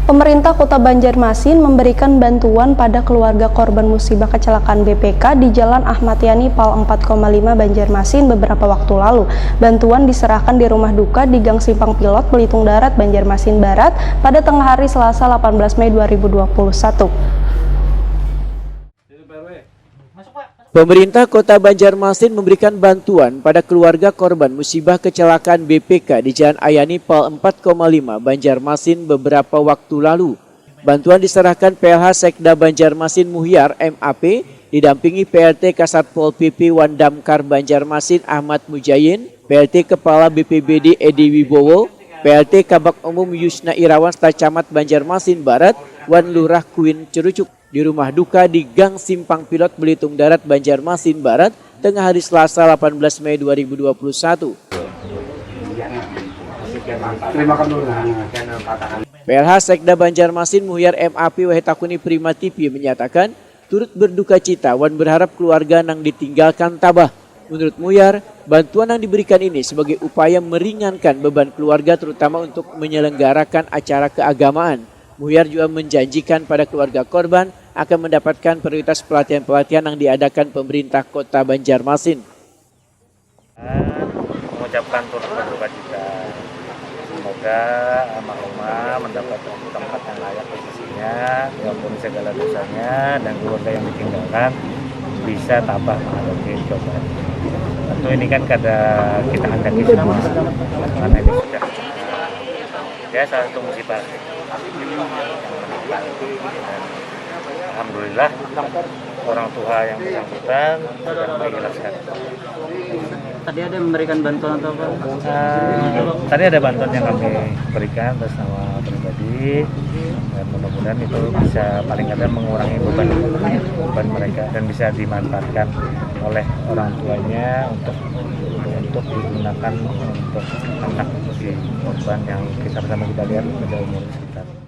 Pemerintah Kota Banjarmasin memberikan bantuan pada keluarga korban musibah kecelakaan BPK di Jalan Ahmad Yani Pal 4,5 Banjarmasin beberapa waktu lalu. Bantuan diserahkan di rumah duka di Gang Simpang Pilot, Belitung Darat, Banjarmasin Barat pada tengah hari Selasa 18 Mei 2021. Pemerintah Kota Banjarmasin memberikan bantuan pada keluarga korban musibah kecelakaan BPK di Jalan Ayani Pal 4,5 Banjarmasin beberapa waktu lalu. Bantuan diserahkan PLH Sekda Banjarmasin Muhyar MAP didampingi PLT Kasatpol PP Wandamkar Banjarmasin Ahmad Mujayin, PLT Kepala BPBD Edi Wibowo, PLT Kabak Umum Yusna Irawan Stacamat Banjarmasin Barat, Wan Lurah Kuin Cerucuk di rumah duka di Gang Simpang Pilot Belitung Darat Banjarmasin Barat tengah hari Selasa 18 Mei 2021. PLH Sekda Banjarmasin Muhyar MAP Wahetakuni Prima TV menyatakan turut berduka cita Wan berharap keluarga nang ditinggalkan tabah. Menurut Muhyar, bantuan yang diberikan ini sebagai upaya meringankan beban keluarga terutama untuk menyelenggarakan acara keagamaan. Muhyar juga menjanjikan pada keluarga korban akan mendapatkan prioritas pelatihan-pelatihan yang diadakan pemerintah Kota Banjarmasin. Mengucapkan turut berduka cita. Semoga almarhumah mendapat tempat yang layak posisinya, diampuni segala dosanya, dan keluarga yang ditinggalkan bisa tabah menghadapi cobaan. Tentu ini kan kita hadapi semua, karena ini sudah salah satu musibah. Dan alhamdulillah orang tua yang bersangkutan sudah mengikhlaskan. Tadi ada memberikan bantuan atau apa? Tadi ada bantuan yang kami berikan atas nama pribadi, dan mudah-mudahan itu bisa paling kadang mengurangi beban mereka dan bisa dimanfaatkan oleh orang tuanya untuk digunakan untuk anak si korban yang kita lihat pada umur sekitar